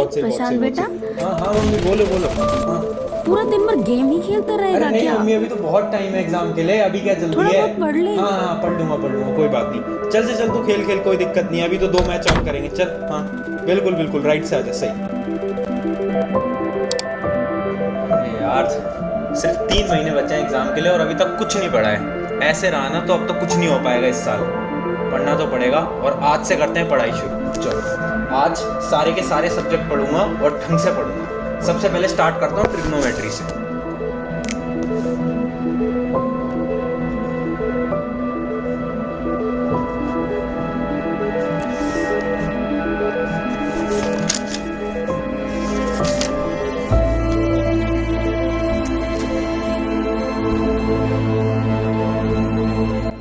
बहुत सही, बहुत प्रशांत सही, बहुत बेटा, सही। हाँ हाँ मम्मी, बोलो बोलो। हाँ। पूरा दिन भर गेम ही खेलता अरे रहेगा नहीं क्या? मम्मी, अभी तो बहुत टाइम है एग्जाम के लिए, अभी क्या जल्दी थोड़ा है। बहुत पढ़ ले। हाँ हाँ पढ़ लूंगा पढ़ लूंगा, कोई बात नहीं। चल से चल, तू खेल खेल, कोई दिक्कत नहीं है, अभी तो 2 मैच और करेंगे, चल। हाँ बिल्कुल बिल्कुल, राइट से आजा, सही। अरे यार, सिर्फ 3 महीने बचे हैं एग्जाम के लिए और अभी तक कुछ नहीं पढ़ा है। ऐसे रहा ना तो अब तो कुछ नहीं हो पाएगा इस साल। पढ़ना तो पड़ेगा और आज से करते हैं पढ़ाई शुरू। चलो, आज सारे के सारे सब्जेक्ट पढ़ूंगा और ढंग से पढ़ूंगा। सबसे पहले स्टार्ट करता हूँ ट्रिग्नोमेट्री से।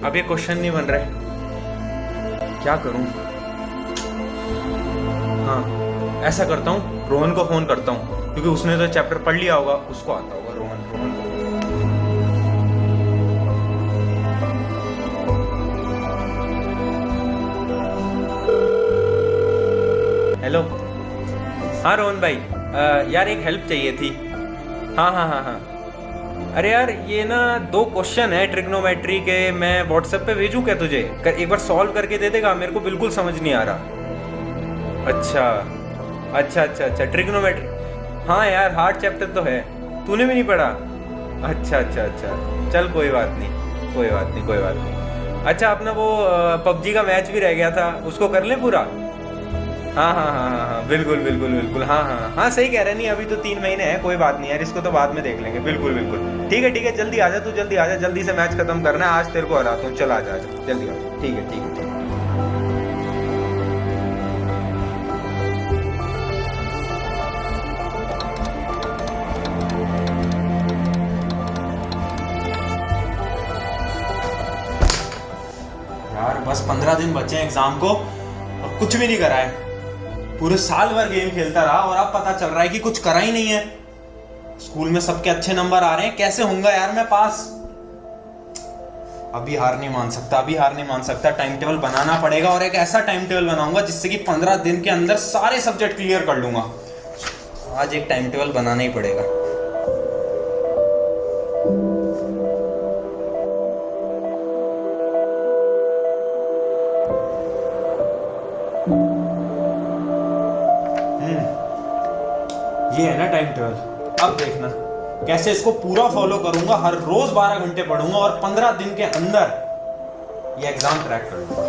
अब ये क्वेश्चन नहीं बन रहे, क्या करूं? हाँ, ऐसा करता हूँ, रोहन को फोन करता हूँ, क्योंकि उसने तो चैप्टर पढ़ लिया होगा, उसको आता होगा। रोहन रोहन को। हेलो। हाँ रोहन भाई, यार एक हेल्प चाहिए थी। हाँ हाँ हाँ हाँ। अरे यार, ये ना 2 क्वेश्चन है ट्रिग्नोमेट्री के, मैं व्हाट्सएप पे भेजूं क्या तुझे? एक बार सॉल्व करके दे देगा? मेरे को बिल्कुल समझ नहीं आ रहा। अच्छा अच्छा अच्छा अच्छा, ट्रिग्नोमेट्री। हाँ यार, हार्ड चैप्टर तो है, तूने भी नहीं पढ़ा? अच्छा अच्छा अच्छा, चल कोई बात नहीं, कोई बात नहीं, कोई बात नहीं। अच्छा, अपना वो पबजी का मैच भी रह गया था, उसको कर ले पूरा। हाँ हाँ हाँ हाँ हाँ, बिल्कुल बिल्कुल बिल्कुल, हाँ हाँ हाँ, सही कह रहे नहीं, अभी तो 3 महीने हैं, कोई बात नहीं यार, इसको तो बाद में देख लेंगे। बिल्कुल बिल्कुल, ठीक है, जल्दी आजा तू, जल्दी आजा, जल्दी से मैच खत्म करना है, आज तेरे को हराता हूँ। चल आजा आजा, जल्दी आजा। ठीक है ठीक है ठीक है। यार बस 15 दिन बचे हैं एग्जाम को, अब कुछ भी नहीं करा है। पूरे साल भर गेम खेलता रहा और अब पता चल रहा है कि कुछ करा ही नहीं है। स्कूल में सबके अच्छे नंबर आ रहे हैं, कैसे होऊंगा यार मैं पास? अभी हार नहीं मान सकता, अभी हार नहीं मान सकता। टाइम टेबल बनाना पड़ेगा और एक ऐसा टाइम टेबल बनाऊंगा जिससे कि 15 दिन के अंदर सारे सब्जेक्ट क्लियर कर लूंगा। आज एक टाइम टेबल बनाना ही पड़ेगा। ये है ना टाइम टेबल। अब देखना कैसे इसको पूरा फॉलो करूंगा, हर रोज 12 घंटे पढ़ूंगा और 15 दिन के अंदर ये एग्जाम क्रैक कर लूंगा।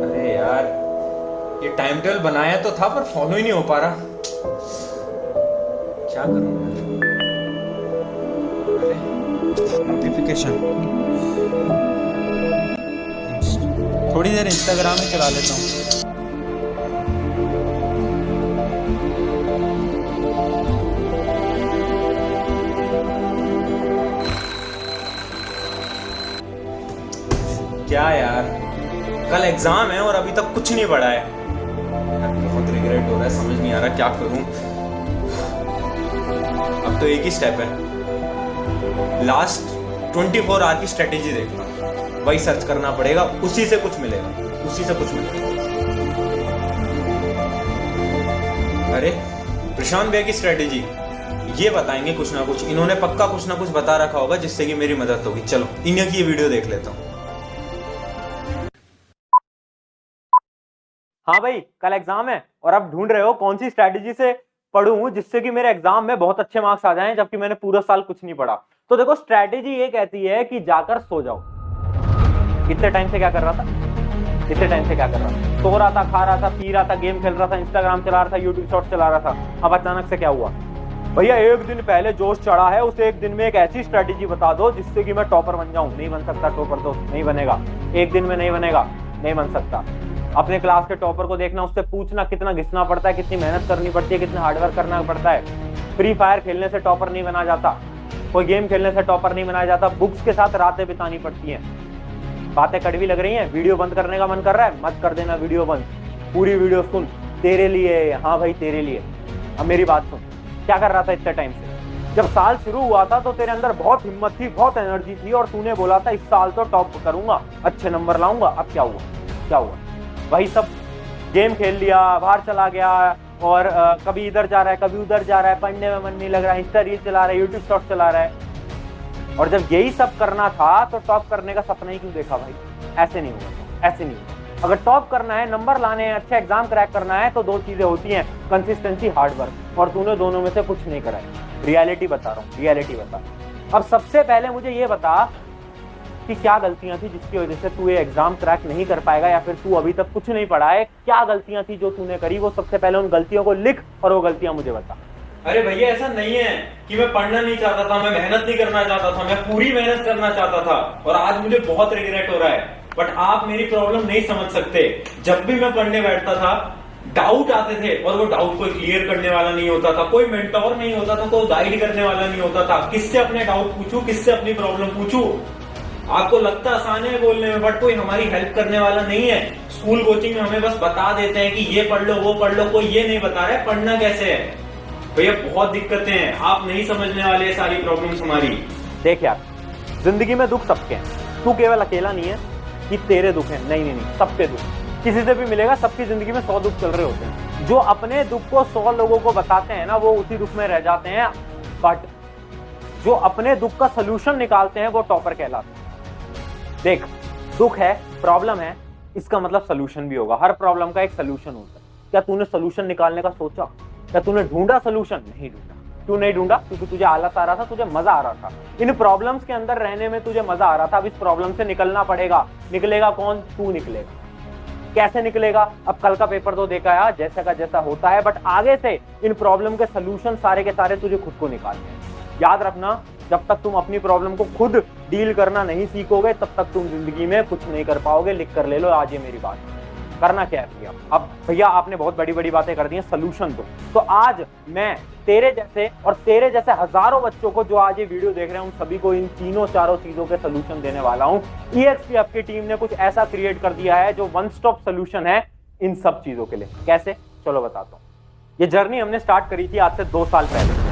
अरे यार, ये टाइम टेबल बनाया तो था पर फॉलो ही नहीं हो पा रहा, क्या करूं? अरे नोटिफिकेशन, थोड़ी देर इंस्टाग्राम ही चला लेता हूँ। क्या यार, कल एग्जाम है और अभी तक कुछ नहीं पढ़ा है। बहुत रिग्रेट हो रहा है, समझ नहीं आ रहा क्या करूं। अब तो एक ही स्टेप है, लास्ट 24 आवर की स्ट्रेटेजी देखना, वही सर्च करना पड़ेगा, उसी से कुछ मिलेगा, उसी से कुछ मिलेगा। अरे प्रशांत भैया की स्ट्रेटेजी, ये बताएंगे कुछ ना कुछ, इन्होंने पक्का कुछ ना कुछ बता रखा होगा जिससे कि मेरी मदद होगी। चलो इन्हीं की ये वीडियो देख लेता हूँ। हाँ भाई, कल एग्जाम है और आप ढूंढ रहे हो कौन सी स्ट्रैटेजी से पढ़ूं जिससे कि मेरे एग्जाम में बहुत अच्छे मार्क्स आ जाएं, जबकि मैंने पूरा साल कुछ नहीं पढ़ा। तो देखो, स्ट्रैटेजी ये कहती है कि जाकर सो जाओ। इतने टाइम से क्या कर रहा था? इतने टाइम से क्या कर रहा था? सो रहा था, खा रहा था, पी रहा था, गेम खेल रहा था, इंस्टाग्राम चला रहा था, यूट्यूब शॉर्ट्स चला रहा था। अब अचानक से क्या हुआ? भैया, एक दिन पहले जोश चढ़ा है, उसे एक दिन में एक ऐसी स्ट्रैटेजी बता दो जिससे कि मैं टॉपर बन जाऊं। नहीं बन सकता टॉपर, तो नहीं बनेगा, एक दिन में नहीं बनेगा, नहीं बन सकता। अपने क्लास के टॉपर को देखना, उससे पूछना कितना घिसना पड़ता है, कितनी मेहनत करनी पड़ती है, कितना हार्डवर्क करना पड़ता है। फ्री फायर खेलने से टॉपर नहीं बना जाता, कोई गेम खेलने से टॉपर नहीं बनाया जाता, बुक्स के साथ रातें बितानी पड़ती हैं। बातें कड़वी लग रही हैं, वीडियो बंद करने का मन कर रहा है, मत कर देना वीडियो बंद, पूरी वीडियो सुन, तेरे लिए, हाँ भाई तेरे लिए। अब मेरी बात सुन, क्या कर रहा था इतने टाइम से? जब साल शुरू हुआ था तो तेरे अंदर बहुत हिम्मत थी, बहुत एनर्जी थी और तूने बोला था इस साल तो टॉप करूंगा, अच्छे नंबर लाऊंगा। अब क्या हुआ? क्या हुआ? वही सब गेम खेल लिया, बाहर चला गया और कभी इधर जा रहा है कभी उधर जा रहा है, पढ़ने में मन नहीं लग रहा है, इंस्टा रील चला रहा है, यूट्यूब शॉर्ट चला रहा है। और जब यही सब करना था तो टॉप करने का सपना ही क्यों देखा भाई? ऐसे नहीं होगा, ऐसे नहीं होगा। अगर टॉप करना है, नंबर लाने हैं, अच्छे एग्जाम क्रैक करना है तो दो चीजें होती हैं, कंसिस्टेंसी, हार्ड वर्क, और तूने दोनों में से कुछ नहीं करा है। रियलिटी बता रहा हूँ, रियलिटी बता। अब सबसे पहले मुझे ये बता कि क्या गलतियां थी जिसकी वजह से तू ये एग्जाम क्रैक नहीं कर पाएगा, या फिर तू अभी तक कुछ नहीं पढ़ा है। क्या गलतियां थी जो तूने करी, वो सबसे पहले उन गलतियों को लिख और वो गलतियां मुझे बता। अरे भैया ऐसा नहीं है कि मैं पढ़ना नहीं चाहता था, मैं मेहनत नहीं करना चाहता था, मैं पूरी मेहनत करना चाहता था और आज मुझे बहुत रिग्रेट हो रहा है। बट आप मेरी प्रॉब्लम नहीं समझ सकते। जब भी मैं पढ़ने बैठता था डाउट आते थे और वो डाउट कोई क्लियर करने वाला नहीं होता था, कोई मेंटोर नहीं होता था, कोई गाइड करने वाला नहीं होता था। किससे अपने डाउट पूछूं, किससे अपनी प्रॉब्लम पूछूं? आपको लगता आसान है बोलने में, बट कोई हमारी हेल्प करने वाला नहीं है। स्कूल कोचिंग में हमें बस बता देते हैं कि ये पढ़ लो वो पढ़ लो, कोई ये नहीं बता रहा है पढ़ना कैसे है। भैया बहुत दिक्कतें हैं, आप नहीं समझने वाले सारी प्रॉब्लम्स हमारी। देख यार, जिंदगी में दुख सबके हैं, तू केवल अकेला नहीं है कि तेरे दुख हैं, नहीं नहीं नहीं, सबके दुख। किसी से भी मिलेगा, सबकी जिंदगी में 100 दुख चल रहे होते हैं। जो अपने दुख को 100 लोगों को बताते हैं ना, वो उसी दुख में रह जाते हैं। बट जो अपने दुख का सोल्यूशन निकालते हैं वो टॉपर कहलाते हैं। देख, दुख है, प्रॉब्लम है, इसका मतलब सोल्यूशन भी होगा। हर प्रॉब्लम का एक सोल्यूशन होता है। क्या तूने सोल्यूशन निकालने का सोचा? क्या तूने ढूंढा सोल्यूशन? नहीं ढूंढा। क्यों नहीं ढूंढा? क्योंकि तुझे आलस आ रहा था, तुझे मजा आ रहा था। इन प्रॉब्लम्स के अंदर रहने में तुझे मजा आ रहा था। अब इस प्रॉब्लम से निकलना पड़ेगा। निकलेगा कौन? तू निकलेगा। कैसे निकलेगा? अब कल का पेपर तो देखा यार, जैसा का जैसा होता है, बट आगे से इन प्रॉब्लम के सोल्यूशन सारे के सारे तुझे खुद को निकालने हैं। याद रखना, जब तक तुम अपनी प्रॉब्लम को खुद डील करना नहीं सीखोगे तब तक तुम जिंदगी में कुछ नहीं कर पाओगे। लिख कर ले लो आज ये मेरी बात। करना क्या है भैया? अब भैया आपने बहुत बड़ी बड़ी बातें कर दी हैं, सोल्यूशन दो। तो आज मैं तेरे जैसे और तेरे जैसे हजारों बच्चों को जो आज ये वीडियो देख रहे हैं, उन सभी को इन तीनों चारों चीजों के सोल्यूशन देने वाला हूं। EXP आपकी टीम ने कुछ ऐसा क्रिएट कर दिया है जो वन स्टॉप सोल्यूशन है इन सब चीजों के लिए। कैसे? चलो बताता हूं। ये जर्नी हमने स्टार्ट करी थी आज से 2 साल पहले,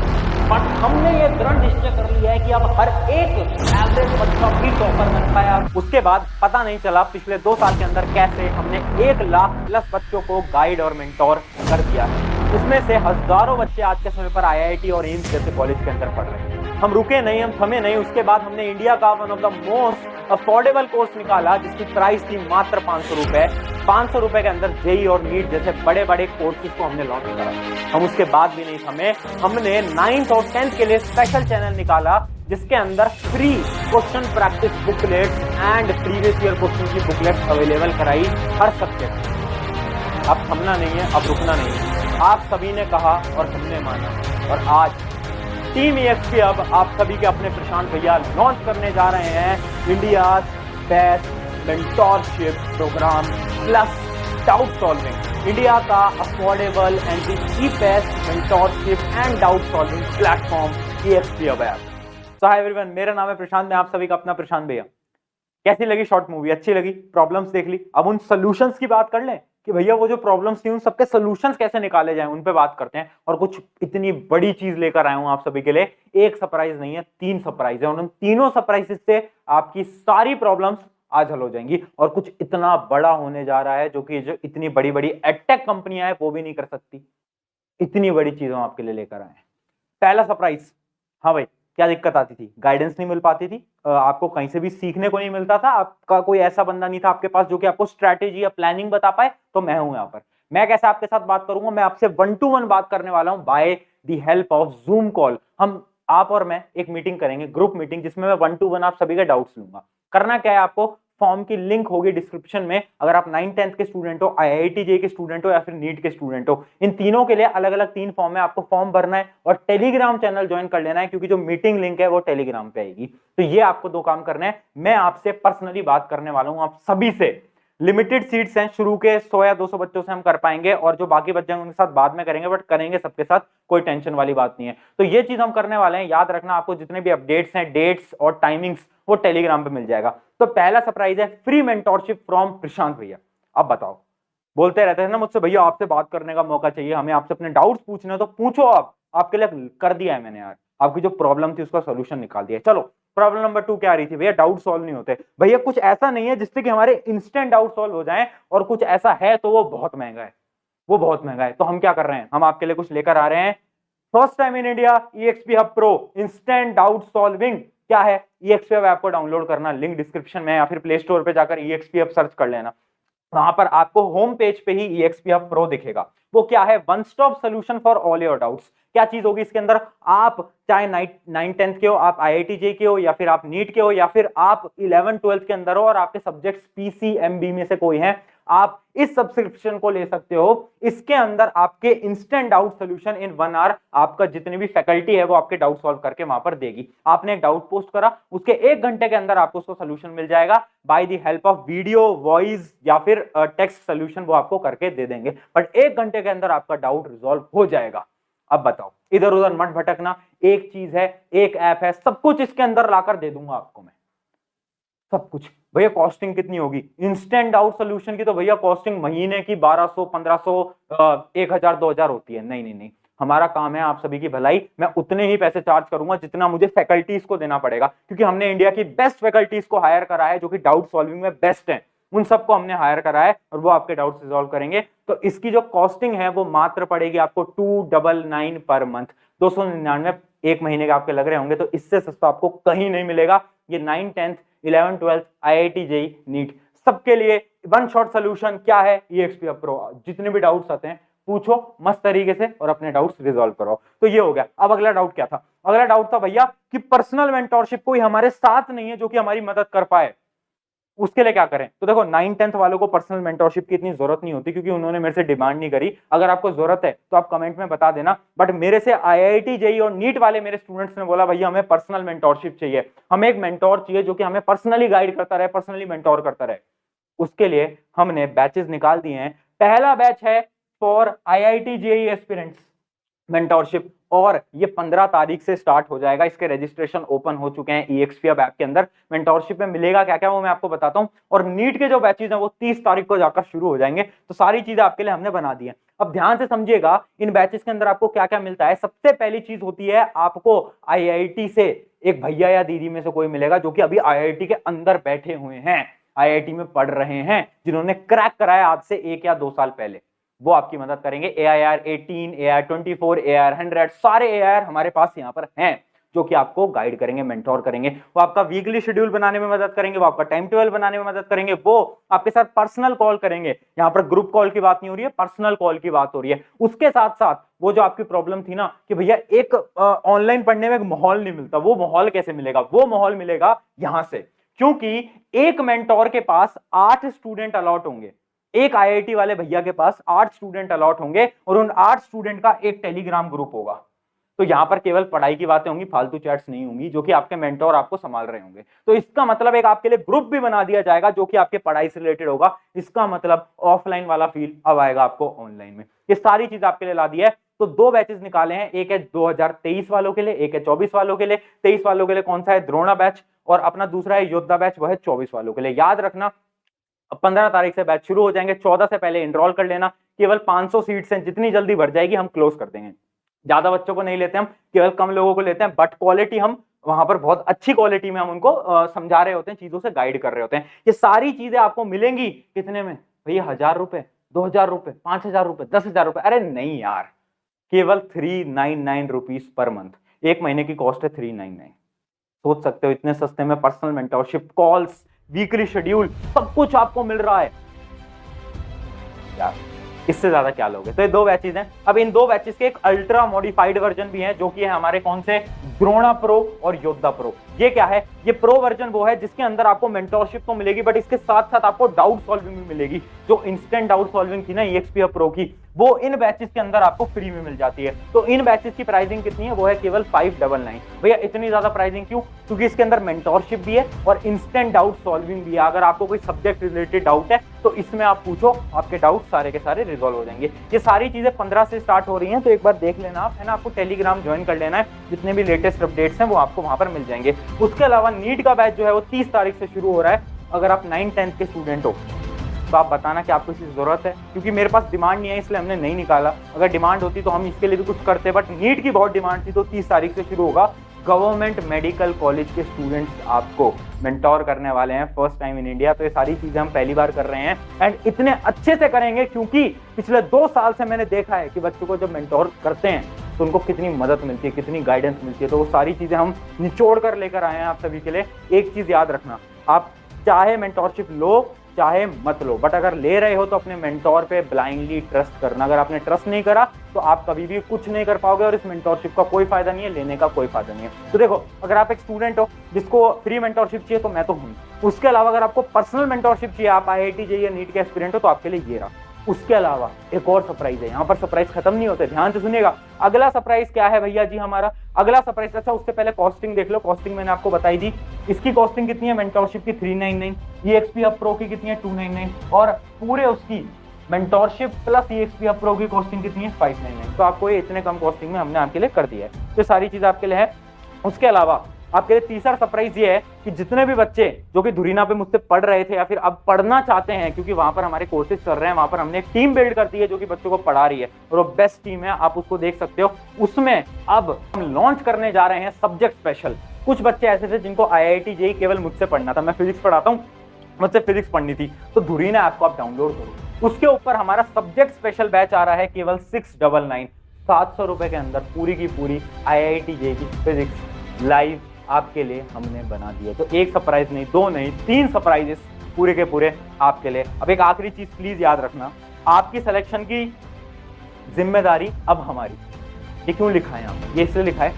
बट हमने ये दृढ़ निश्चय कर लिया है कि अब हर एक एवरेज बच्चा भी टॉपर बन पाया। उसके बाद पता नहीं चला पिछले 2 साल के अंदर कैसे हमने 1 लाख प्लस बच्चों को गाइड और मेंटोर कर दिया है। उसमें से हजारों बच्चे आज के समय पर IIT और एम्स जैसे कॉलेज के अंदर पढ़ रहे हैं। हम रुके नहीं, हम थमे नहीं। उसके बाद हमने इंडिया का one of the most affordable course निकाला जिसकी प्राइस थी मात्र 500 रुपए। 500 रुपए के अंदर JEE और नीट जैसे बड़े बड़े कोर्सेज को हमने लॉन्च करा। हम उसके बाद भी नहीं थमे, हमने 9th और 10th के लिए स्पेशल चैनल निकाला जिसके अंदर free question practice booklets and previous year question की बुकलेट्स अवेलेबल कराई हर सब्जेक्ट। अब थमना नहीं है, अब रुकना नहीं है। आप सभी ने कहा और हमने माना, और आज टीम EXP अब आप सभी के अपने प्रशांत भैया लॉन्च करने जा रहे हैं India best mentorship programme plus doubt solving. India का affordable and the cheapest mentorship and doubt solving platform EXP अब है। सो हाय एवरीवन, मेरा नाम है प्रशांत, मैं आप सभी का अपना प्रशांत भैया। कैसी लगी शॉर्ट मूवी? अच्छी लगी? प्रॉब्लम्स देख ली? अब उन सोल्यूशंस की बात कर लें कि भैया वो जो प्रॉब्लम्स थी उन सबके सोल्यूशंस कैसे निकाले जाएं, उन पे बात करते हैं। और कुछ इतनी बड़ी चीज लेकर आया हूं आप सभी के लिए। एक सरप्राइज नहीं है, 3 सरप्राइज है, और उन तीनों सरप्राइजेस से आपकी सारी प्रॉब्लम्स आज हल हो जाएंगी। और कुछ इतना बड़ा होने जा रहा है जो इतनी बड़ी बड़ी एडटेक कंपनियां हैं वो भी नहीं कर सकती। इतनी बड़ी चीज हम आपके लिए लेकर आए हैं। पहला सरप्राइज, हाँ भाई, क्या दिक्कत आती थी? गाइडेंस नहीं मिल पाती थी, आपको कहीं से भी सीखने को नहीं मिलता था, आपका कोई ऐसा बंदा नहीं था आपके पास जो कि आपको स्ट्रैटेजी या प्लानिंग बता पाए, तो मैं हूं यहाँ पर। मैं कैसे आपके साथ बात करूंगा? मैं आपसे 1 to 1 बात करने वाला हूं by the help of zoom call. आप और मैं एक मीटिंग करेंगे, ग्रुप मीटिंग, जिसमें मैं 1 to 1 आप सभी के डाउट्स लूंगा। करना क्या है आपको? फॉर्म की लिंक होगी डिस्क्रिप्शन में। अगर आप 9th 10th के स्टूडेंट हो, IIT JEE के स्टूडेंट हो या फिर नीट के स्टूडेंट हो, इन तीनों के लिए अलग अलग 3 फॉर्म है। आपको फॉर्म भरना है और टेलीग्राम चैनल ज्वाइन कर लेना है, क्योंकि जो मीटिंग लिंक है वो टेलीग्राम पे आएगी। तो ये आपको 2 काम करने हैं। मैं आपसे पर्सनली बात करने वाला हूं, आप सभी से। लिमिटेड सीट्स हैं, शुरू के 100 या 200 बच्चों से हम कर पाएंगे, और जो बाकी बच्चे हैं उनके साथ बाद में करेंगे, बट करेंगे सबके साथ, कोई टेंशन वाली बात नहीं है। तो ये चीज हम करने वाले हैं। याद रखना, आपको जितने भी अपडेट्स हैं, डेट्स और टाइमिंग्स, वो टेलीग्राम पे मिल जाएगा। तो पहला सरप्राइज है फ्री मेंटोरशिप फ्रॉम प्रशांत भैया। अब बताओ, बोलते रहते हैं ना मुझसे, भैया आपसे बात करने का मौका चाहिए, हमें आपसे अपने डाउट्स पूछने, तो पूछो। आप आपके लिए कर दिया है मैंने यार, आपकी जो प्रॉब्लम थी उसका सोल्यूशन निकाल दिया। चलो, प्रॉब्लम नंबर 2 क्या आ रही थी? भैया डाउट सॉल्व नहीं होते। भैया कुछ ऐसा नहीं है जिससे कि हमारे इंस्टेंट डाउट सॉल्व हो जाएं, और कुछ ऐसा है तो वो बहुत महंगा है। वो बहुत महंगा है। तो हम क्या कर रहे हैं, हम आपके लिए कुछ लेकर आ रहे हैं। First time in India EXP Hub Pro instant doubt solving. क्या है EXP Hub ऐप को डाउनलोड करना, लिंक डिस्क्रिप्शन में या फिर प्ले स्टोर पे जाकर EXP Hub सर्च कर लेना। वहां पर आपको होम पेज पे ही EXP Hub Pro दिखेगा। वो क्या है, one stop solution for all your doubts. क्या चीज होगी इसके अंदर, आप चाहे 9th के हो, आप IIT JEE के हो, या फिर आप नीट के हो, या फिर आप 11th 12th के अंदर हो और आपके सब्जेक्ट्स PCMB में से कोई है, आप इस सब्सक्रिप्शन को ले सकते हो। इसके अंदर आपके instant doubt solution in 1 hour, आपका जितनी भी फैकल्टी है वो आपके डाउट सॉल्व करके वहां पर देगी। आपने एक डाउट पोस्ट करा, उसके 1 घंटे के अंदर आपको उसको सोल्यूशन मिल जाएगा by the help of video, voice या फिर टेक्स्ट सोल्यूशन वो आपको करके दे देंगे। बट 1 घंटे के अंदर आपका डाउट रिजॉल्व हो जाएगा। अब बताओ, इधर उधर मत भटकना, एक चीज है, एक ऐप है, सब कुछ इसके अंदर लाकर दे दूंगा आपको मैं, सब कुछ। भैया कॉस्टिंग कितनी होगी इंस्टेंट डाउट सोल्यूशन की? तो भैया कॉस्टिंग महीने की 1200, 1500, 1000, 2000 होती है। नहीं नहीं नहीं, हमारा काम है आप सभी की भलाई। मैं उतने ही पैसे चार्ज करूंगा जितना मुझे फैकल्टीज को देना पड़ेगा, क्योंकि हमने इंडिया की बेस्ट फैकल्टीज को हायर करा है जो कि डाउट सॉल्विंग में बेस्ट है। उन सबको हमने हायर करा है और वो आपके डाउट्स रिजॉल्व करेंगे। तो इसकी जो कॉस्टिंग है वो मात्र पड़ेगी आपको 299 पर मंथ, 299 एक महीने के आपके लग रहे होंगे। तो इससे सस्ता आपको कहीं नहीं मिलेगा। ये 9th 10th 11th 12th IIT JEE NEET सबके लिए वन शॉट सोल्यूशन। क्या है EXP Hub Pro, जितने भी डाउट्स आते हैं पूछो मस्त तरीके से और अपने डाउट्स रिजॉल्व करो। तो ये हो गया। अब अगला डाउट क्या था? अगला डाउट था भैया कि पर्सनल मेंटोरशिप कोई हमारे साथ नहीं है जो कि हमारी मदद कर पाए, उसके लिए क्या करें? तो देखो 9th 10th वालों को पर्सनल मेंटोरशिप की इतनी जरूरत नहीं होती, क्योंकि उन्होंने मेरे से डिमांड नहीं करी। अगर आपको जरूरत है तो आप कमेंट में बता देना। बट मेरे से IIT JEE और नीट वाले मेरे स्टूडेंट्स ने बोला भैया हमें पर्सनल मेंटोरशिप चाहिए, हमें एक मेंटोर चाहिए जो कि हमें पर्सनली गाइड करता रहे, पर्सनली मेंटोर करता रहे। उसके लिए हमने बैचेस निकाल दिए हैं। पहला बैच है for IIT JEE aspirants mentorship, और ये 15 तारीख से स्टार्ट हो जाएगा। इसके रजिस्ट्रेशन ओपन हो चुके हैं EXP Hub ऐप के अंदर। मेंटोरशिप में मिलेगा क्या क्या वो मैं आपको बताता हूं। और नीट के जो बैचेस हैं वो 30 तारीख को जाकर शुरू हो जाएंगे। तो सारी चीजें आपके लिए हमने बना दी है। अब ध्यान से समझिएगा इन बैचेस के अंदर आपको क्या क्या मिलता है। सबसे पहली चीज होती है, आपको IIT से एक भैया या दीदी में से कोई मिलेगा जो कि अभी IIT के अंदर बैठे हुए हैं, IIT में पढ़ रहे हैं, जिन्होंने क्रैक कराया आज से 1 या 2 साल पहले। वो आपकी मदद करेंगे। AIR 18, AIR 24, AIR 100, सारे AIR हमारे पास यहाँ पर हैं जो कि आपको गाइड करेंगे, मेंटोर करेंगे। वो आपका वीकली शेड्यूल बनाने में मदद करेंगे, वो आपका टाइम टेबल बनाने में मदद करेंगे, वो आपके साथ पर्सनल कॉल करेंगे। यहाँ पर ग्रुप कॉल की बात नहीं हो रही है, पर्सनल कॉल की बात हो रही है। उसके साथ साथ वो जो आपकी प्रॉब्लम थी ना कि भैया एक ऑनलाइन पढ़ने में एक माहौल नहीं मिलता, वो माहौल कैसे मिलेगा? वो माहौल मिलेगा यहां से, क्योंकि एक मेंटोर के पास 8 स्टूडेंट अलॉट होंगे। एक IIT वाले भैया के पास 8 स्टूडेंट अलॉट होंगे और उन 8 स्टूडेंट का एक टेलीग्राम ग्रुप होगा। तो यहां पर केवल पढ़ाई की बातें होंगी, फालतू चैट्स नहीं होंगी, जो कि आपके मेंटोर आपको संभाल रहे होंगे। तो इसका मतलब एक आपके लिए ग्रुप भी बना दिया जाएगा जो कि आपके पढ़ाई से रिलेटेड होगा। इसका मतलब ऑफलाइन वाला फील अब आएगा आपको ऑनलाइन में। ये सारी चीज आपके लिए ला दी है। तो 2 बैचेस निकाले हैं, एक है 2023 वालों के लिए, एक है 24 वालों के लिए। 23 वालों के लिए कौन सा है? द्रोणा बैच, और अपना दूसरा है योद्धा बैच, वह है 24 वालों के लिए। याद रखना 15 तारीख से बैच शुरू हो जाएंगे। 14 से पहले एनरोल कर लेना। केवल 500 सीट्स हैं, जितनी जल्दी भर जाएगी हम क्लोज कर देंगे। ज्यादा बच्चों को नहीं लेते हम, केवल कम लोगों को लेते हैं, बट क्वालिटी हम वहां पर बहुत अच्छी क्वालिटी में हम उनको समझा रहे होते हैं, चीजों से गाइड कर रहे होते हैं। ये सारी चीजें आपको मिलेंगी कितने में भैया? 1000 रुपए, 2000 रुपए, 5000 रुपए, 10,000 रुपए? अरे नहीं यार, केवल 399 रुपीज पर मंथ। एक महीने की कॉस्ट है 399। सोच सकते हो इतने सस्ते में personal mentorship, calls, weekly schedule, सब कुछ आपको मिल रहा है यार। इससे ज्यादा क्या लोगे? तो ये 2 बैचेस हैं। अब इन 2 बैचेस के एक अल्ट्रा मॉडिफाइड वर्जन भी है जो कि है हमारे कौन से? द्रोणा प्रो और योद्धा प्रो। ये क्या है? ये प्रो वर्जन वो है जिसके अंदर आपको मेंटोरशिप तो मिलेगी, बट इसके साथ साथ आपको डाउट सॉल्विंग भी मिलेगी। जो इंस्टेंट डाउट सॉल्विंग थी ना EXP Hub Pro की, वो इन बैचेस के अंदर आपको फ्री में मिल जाती है। तो इन बैचेस की प्राइसिंग कितनी है? वो है केवल 599। भैया इतनी ज्यादा प्राइसिंग क्यों? क्योंकि इसके अंदर मेंटोरशिप भी है और इंस्टेंट डाउट सॉल्विंग भी है। अगर आपको कोई सब्जेक्ट रिलेटेड डाउट है तो इसमें आप पूछो, आपके डाउट सारे के सारे रिजॉल्व हो जाएंगे। ये सारी चीजें 15 से स्टार्ट हो रही हैं, तो एक बार देख लेना आप, है ना। आपको टेलीग्राम ज्वाइन कर लेना है, जितने भी लेटेस्ट अपडेट्स हैं वो आपको वहां पर मिल जाएंगे। उसके अलावा नीट का बैच जो है वो 30 तारीख से शुरू हो रहा है। अगर आप 9th 10th के स्टूडेंट हो तो आप बताना कि आपको इसकी जरूरत है, क्योंकि मेरे पास डिमांड नहीं है इसलिए हमने नहीं निकाला। अगर डिमांड होती तो हम इसके लिए भी कुछ करते, बट नीट की बहुत डिमांड थी तो 30 तारीख से शुरू होगा। गवर्नमेंट मेडिकल कॉलेज के स्टूडेंट्स आपको मेंटोर करने वाले हैं फर्स्ट टाइम इन इंडिया। तो ये सारी चीजें हम पहली बार कर रहे हैं एंड इतने अच्छे से करेंगे क्योंकि पिछले 2 साल से मैंने देखा है कि बच्चों को जब मेंटोर करते हैं तो उनको कितनी मदद मिलती है, कितनी गाइडेंस मिलती है। तो वो सारी चीजें हम निचोड़ कर लेकर आए हैं आप सभी के लिए। एक चीज याद रखना, आप चाहे मेंटोरशिप लो चाहे मत लो, बट अगर ले रहे हो तो अपने मेंटोर पे ब्लाइंडली ट्रस्ट करना। अगर आपने ट्रस्ट नहीं करा तो आप कभी भी कुछ नहीं कर पाओगे और इस मेंटोरशिप का कोई फायदा नहीं है, लेने का कोई फायदा नहीं है। तो देखो, अगर आप एक स्टूडेंट हो जिसको फ्री मेंटोरशिप चाहिए तो मैं तो हूं। उसके अलावा अगर आपको पर्सनल मेंटोरशिप चाहिए, आप IIT JEE या नीट के एस्पिरेंट हो, तो आपके लिए ये रहा। उसके अलावा एक और सरप्राइज है, यहाँ पर सरप्राइज खत्म नहीं होते, ध्यान से सुनिएगा। अगला सरप्राइज क्या है भैया जी हमारा? अगला सरप्राइज, अच्छा उससे पहले कॉस्टिंग देख लो। कॉस्टिंग मैंने आपको बताई थी, इसकी कॉस्टिंग कितनी है मेंटोरशिप की? 399। EXP हब प्रो की कितनी है? 299। और पूरे उसकी mentorship plus EXP hub pro की कॉस्टिंग कितनी है? 599। तो आपको ये इतने कम कॉस्टिंग में हमने आपके लिए कर दिया है। तो सारी चीज आपके लिए है। उसके अलावा आपके लिए तीसरा सरप्राइज ये है कि जितने भी बच्चे जो कि धुरीना पे मुझसे पढ़ रहे थे या फिर अब पढ़ना चाहते हैं, क्योंकि वहां पर हमारे कोर्सेज चल रहे हैं, वहां पर हमने एक टीम बिल्ड कर दी है जो कि बच्चों को पढ़ा रही है और वो बेस्ट टीम है, आप उसको देख सकते हो। उसमें अब हम लॉन्च करने जा रहे हैं सब्जेक्ट स्पेशल। कुछ बच्चे ऐसे थे जिनको IIT JEE केवल मुझसे पढ़ना था, मैं फिजिक्स पढ़ाता हूँ, मुझसे फिजिक्स पढ़नी थी, तो धुरीना ऐप को आप डाउनलोड करो। उसके ऊपर हमारा सब्जेक्ट स्पेशल बैच आ रहा है केवल 699, 700 रुपए के अंदर पूरी की पूरी IIT JEE की फिजिक्स लाइव आपके लिए हमने बना दिया। तो एक सरप्राइज नहीं, 2 नहीं, 3 सरप्राइजेस पूरे के पूरे आपके लिए। अब एक आखिरी चीज प्लीज याद रखना, आपकी सिलेक्शन की जिम्मेदारी अब हमारी। ये क्यों लिखा है यहाँ पर? ये इसलिए लिखा है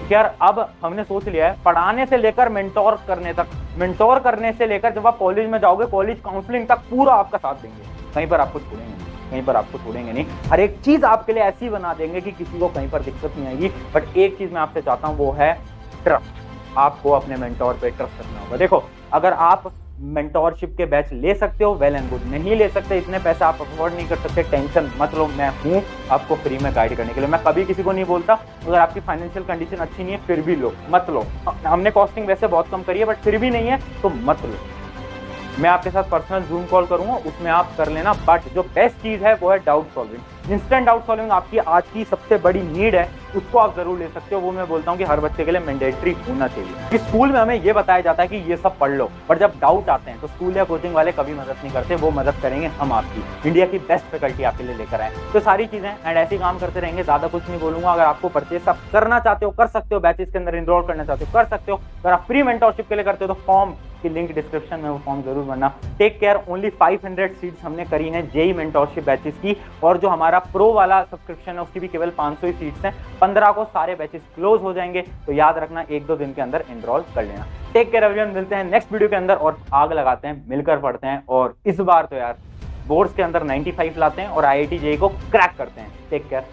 कि यार अब हमने सोच लिया है पढ़ाने से लेकर मेंटोर करने तक, मेंटोर करने से लेकर जब आप कॉलेज में जाओगे, कॉलेज काउंसलिंग तक पूरा आपका साथ देंगे। कहीं पर आपको छोड़ेंगे नहीं, कहीं पर आपको छोड़ेंगे नहीं। हर एक चीज आपके लिए ऐसी बना देंगे कि किसी को कहीं पर दिक्कत नहीं आएगी। बट एक चीज मैं आपसे चाहता हूँ, वो है ट्रस्ट। आपको अपने मेंटोर पे ट्रस्ट रखना होगा। देखो, अगर आप मेंटोरशिप के बैच ले सकते हो, वेल एंड गुड। नहीं ले सकते, इतने पैसे आप अफोर्ड नहीं कर सकते, टेंशन मत लो, मैं हूं आपको फ्री में गाइड करने के लिए। मैं कभी किसी को नहीं बोलता अगर आपकी फाइनेंशियल कंडीशन अच्छी नहीं है फिर भी लो, मत लो। हमने कॉस्टिंग वैसे बहुत कम करी है, बट फिर भी नहीं है तो मत लो। मैं आपके साथ पर्सनल जूम कॉल करूंगा, उसमें आप कर लेना। बट जो बेस्ट चीज है वो है doubt solving. Instant doubt solving आपकी आज की सबसे बड़ी नीड है, उसको आप जरूर ले सकते हो। वो मैं बोलता हूँ कि हर बच्चे के लिए मैंडेटरी होना चाहिए। कि स्कूल में हमें ये बताया जाता है कि ये सब पढ़ लो, पर जब डाउट आते हैं तो स्कूल या कोचिंग वाले कभी मदद नहीं करते। वो मदद करेंगे हम आपकी, इंडिया की बेस्ट फैकल्टी आपके लिए लेकर आए। तो सारी चीजें एंड ऐसे काम करते रहेंगे, ज्यादा कुछ नहीं बोलूंगा। अगर आपको परचेस आप करना चाहते हो कर सकते हो, बैचेस के अंदर इनरोल करना चाहते हो कर सकते हो। अगर आप फ्री मेंटोरशिप के लिए करते हो तो फॉर्म की लिंक डिस्क्रिप्शन में, वो फॉर्म जरूर भरना। टेक केयर, ओनली 500 सीट्स हमने करी हैं JEE मेंटोरशिप बैचेस की, और जो हमारा प्रो वाला सब्सक्रिप्शन है उसकी भी केवल 500 ही सीट्स हैं। 15 को सारे बैचेस क्लोज हो जाएंगे, तो याद रखना 1-2 दिन के अंदर एनरोल कर लेना। टेक केयर एवरीवन, मिलते हैं नेक्स्ट वीडियो के अंदर और आग लगाते हैं, मिलकर पढ़ते हैं, और इस बार तो यार बोर्ड्स के अंदर 95 लाते हैं और IIT JEE को क्रैक करते हैं। Take care.